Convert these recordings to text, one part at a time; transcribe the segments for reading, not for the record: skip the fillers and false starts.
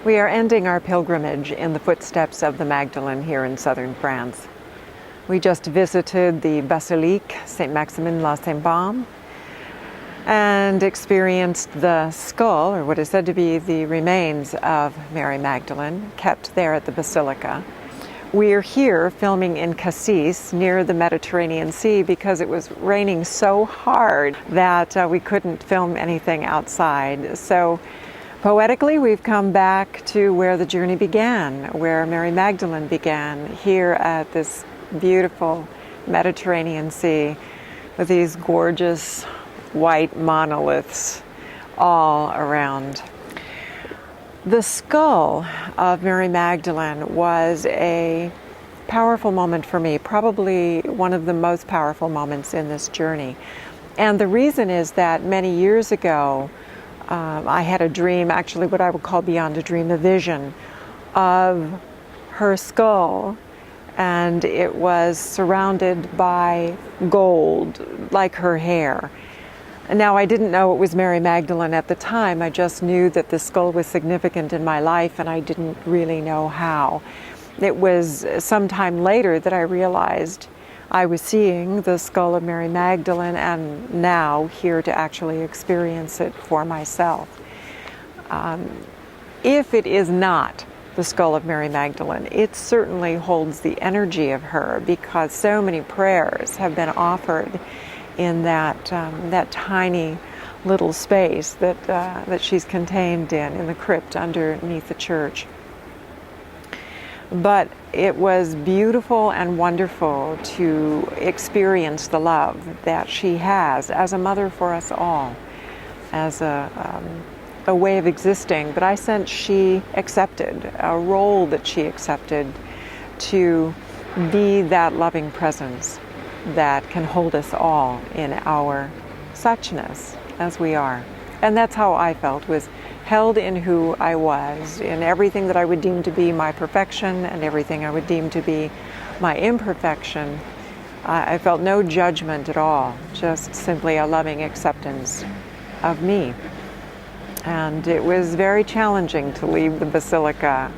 We are ending our pilgrimage in the footsteps of the Magdalene here in southern France. We just visited the Basilica, Saint Maximin la Sainte, and experienced the skull, or what is said to be the remains of Mary Magdalene, kept there at the Basilica. We are here filming in Cassis near the Mediterranean Sea because it was raining so hard that we couldn't film anything outside. So poetically, we've come back to where the journey began, where Mary Magdalene began, here at this beautiful Mediterranean Sea with these gorgeous white monoliths all around. The skull of Mary Magdalene was a powerful moment for me, probably one of the most powerful moments in this journey. And the reason is that many years ago, I had a dream, actually what I would call beyond a dream, a vision of her skull, and it was surrounded by gold, like her hair. Now, I didn't know it was Mary Magdalene at the time. I just knew that the skull was significant in my life, and I didn't really know how. It was sometime later that I realized I was seeing the skull of Mary Magdalene, and now here to actually experience it for myself. If it is not the skull of Mary Magdalene, it certainly holds the energy of her, because so many prayers have been offered in that tiny little space that she's contained in the crypt underneath the church. But it was beautiful and wonderful to experience the love that she has as a mother for us all, as a way of existing. But I sense she accepted a role that she accepted to be that loving presence that can hold us all in our suchness as we are. And that's how I felt, was held in who I was, in everything that I would deem to be my perfection and everything I would deem to be my imperfection. I felt no judgment at all, just simply a loving acceptance of me. And it was very challenging to leave the Basilica.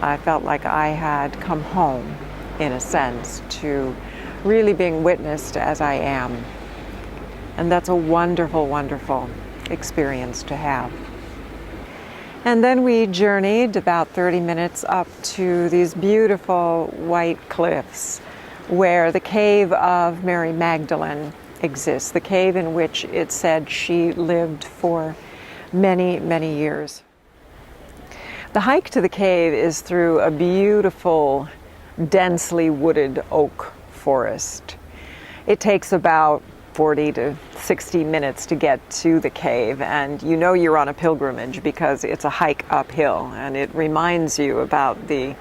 I felt like I had come home, in a sense, to really being witnessed as I am. And that's a wonderful, wonderful experience to have. And then we journeyed about 30 minutes up to these beautiful white cliffs where the cave of Mary Magdalene exists, the cave in which it said she lived for many, many years. The hike to the cave is through a beautiful, densely wooded oak forest. It takes about 40 to 60 minutes to get to the cave, and you know you're on a pilgrimage because it's a hike uphill, and it reminds you about the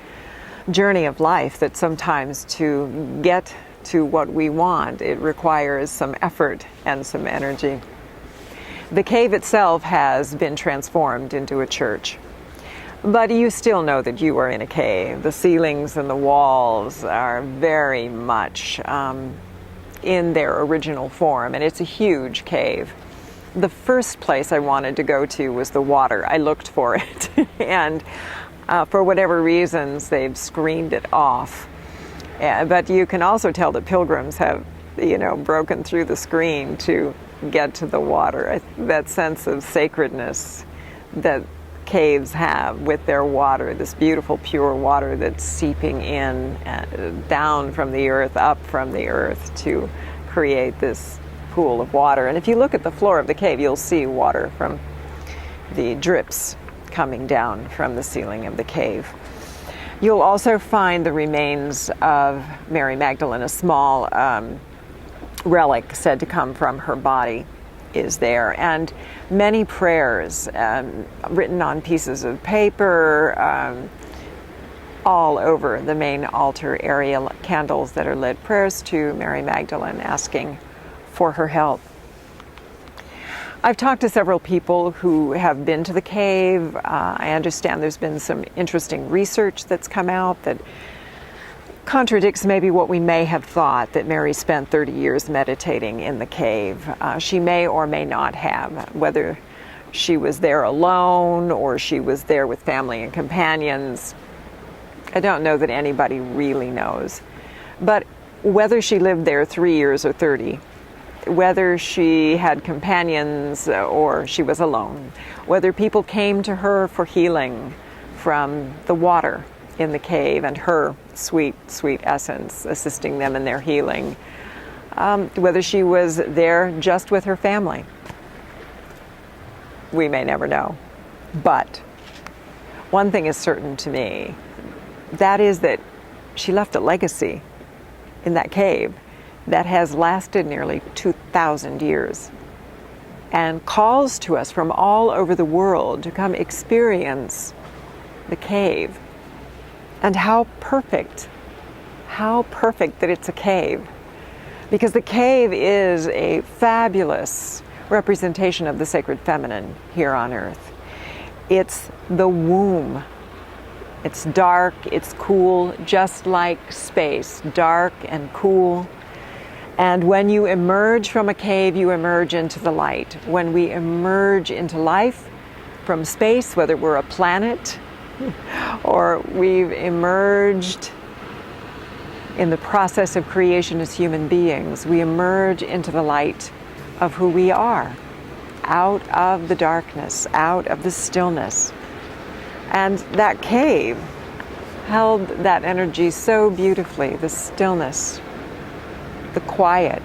journey of life, that sometimes to get to what we want, it requires some effort and some energy. The cave itself has been transformed into a church, but you still know that you are in a cave. The ceilings and the walls are very much in their original form, and it's a huge cave. The first place I wanted to go to was the water. I looked for it, and for whatever reasons, they've screened it off. But you can also tell that pilgrims have, broken through the screen to get to the water. That sense of sacredness that caves have with their water, this beautiful pure water that's seeping in, down from the earth, up from the earth to create this pool of water. And if you look at the floor of the cave, you'll see water from the drips coming down from the ceiling of the cave. You'll also find the remains of Mary Magdalene, a small relic said to come from her body is there, and many prayers written on pieces of paper all over the main altar area, candles that are lit, prayers to Mary Magdalene asking for her help. I've talked to several people who have been to the cave. I understand there's been some interesting research that's come out that contradicts maybe what we may have thought, that Mary spent 30 years meditating in the cave. She may or may not have. Whether she was there alone or she was there with family and companions. I don't know that anybody really knows. But whether she lived there 3 years or 30, whether she had companions or she was alone, whether people came to her for healing from the water in the cave and her sweet, sweet essence assisting them in their healing, whether she was there just with her family, we may never know. But one thing is certain to me, that is that she left a legacy in that cave that has lasted nearly 2,000 years and calls to us from all over the world to come experience the cave. And how perfect that it's a cave. Because the cave is a fabulous representation of the sacred feminine here on earth. It's the womb. It's dark, it's cool, just like space, dark and cool. And when you emerge from a cave, you emerge into the light. When we emerge into life from space, whether we're a planet or we've emerged in the process of creation as human beings, we emerge into the light of who we are, out of the darkness, out of the stillness. And that cave held that energy so beautifully, the stillness, the quiet.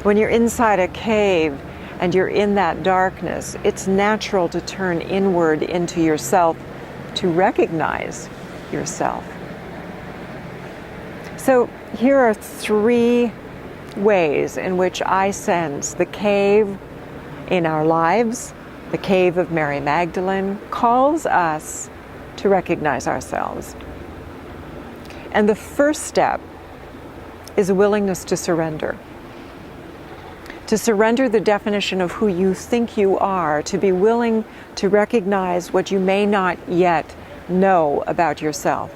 When you're inside a cave and you're in that darkness, it's natural to turn inward into yourself, to recognize yourself. So here are 3 ways in which I sense the cave in our lives, the cave of Mary Magdalene, calls us to recognize ourselves. And the first step is a willingness to surrender. To surrender the definition of who you think you are, to be willing to recognize what you may not yet know about yourself.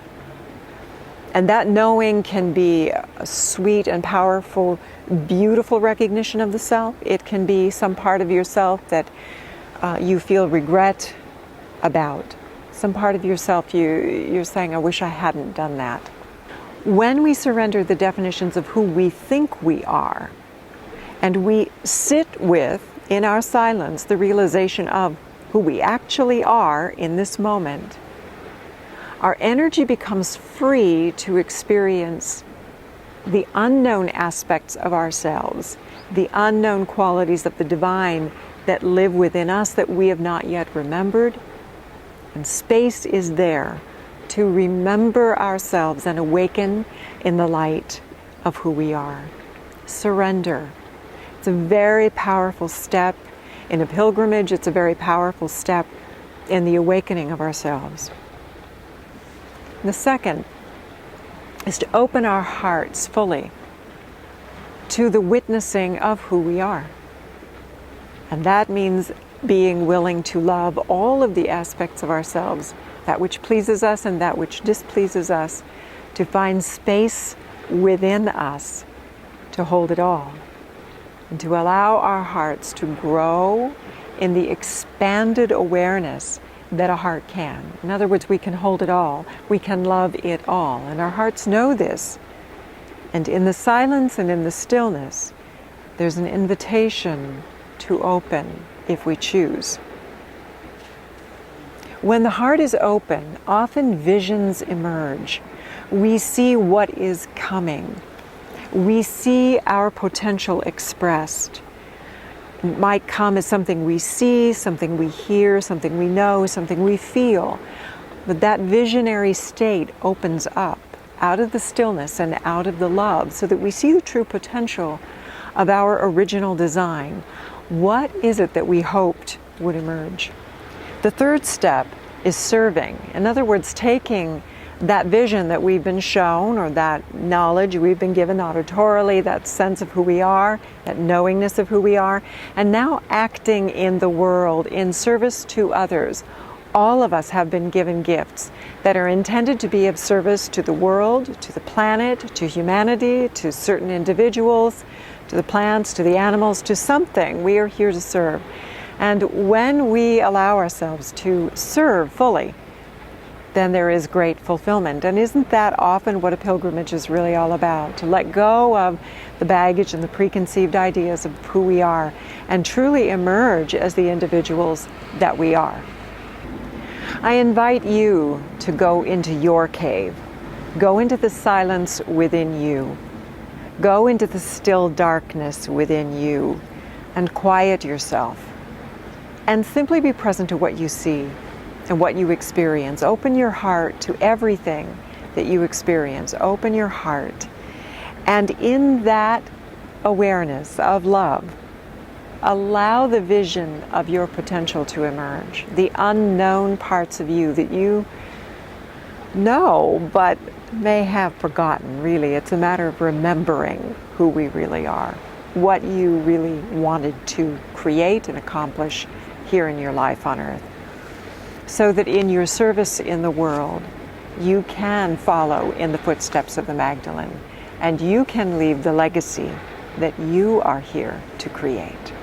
And that knowing can be a sweet and powerful, beautiful recognition of the self. It can be some part of yourself that you feel regret about. Some part of yourself you're saying, I wish I hadn't done that. When we surrender the definitions of who we think we are, and we sit with, in our silence, the realization of who we actually are in this moment, our energy becomes free to experience the unknown aspects of ourselves, the unknown qualities of the divine that live within us that we have not yet remembered. And space is there to remember ourselves and awaken in the light of who we are. Surrender. It's a very powerful step in a pilgrimage. It's a very powerful step in the awakening of ourselves. The second is to open our hearts fully to the witnessing of who we are. And that means being willing to love all of the aspects of ourselves, that which pleases us and that which displeases us, to find space within us to hold it all, and to allow our hearts to grow in the expanded awareness that a heart can. In other words, we can hold it all. We can love it all. And our hearts know this. And in the silence and in the stillness, there's an invitation to open if we choose. When the heart is open, often visions emerge. We see what is coming. We see our potential expressed. It might come as something we see, something we hear, something we know, something we feel. But that visionary state opens up out of the stillness and out of the love so that we see the true potential of our original design. What is it that we hoped would emerge? The third step is serving. In other words, taking that vision that we've been shown, or that knowledge we've been given auditorily, that sense of who we are, that knowingness of who we are, and now acting in the world in service to others. All of us have been given gifts that are intended to be of service to the world, to the planet, to humanity, to certain individuals, to the plants, to the animals, to something. We are here to serve. And when we allow ourselves to serve fully, then there is great fulfillment. And isn't that often what a pilgrimage is really all about? To let go of the baggage and the preconceived ideas of who we are and truly emerge as the individuals that we are. I invite you to go into your cave. Go into the silence within you. Go into the still darkness within you and quiet yourself. And simply be present to what you see and what you experience. Open your heart to everything that you experience. Open your heart. And in that awareness of love, allow the vision of your potential to emerge. The unknown parts of you that you know but may have forgotten. Really, it's a matter of remembering who we really are, what you really wanted to create and accomplish here in your life on earth, so that in your service in the world, you can follow in the footsteps of the Magdalene, and you can leave the legacy that you are here to create.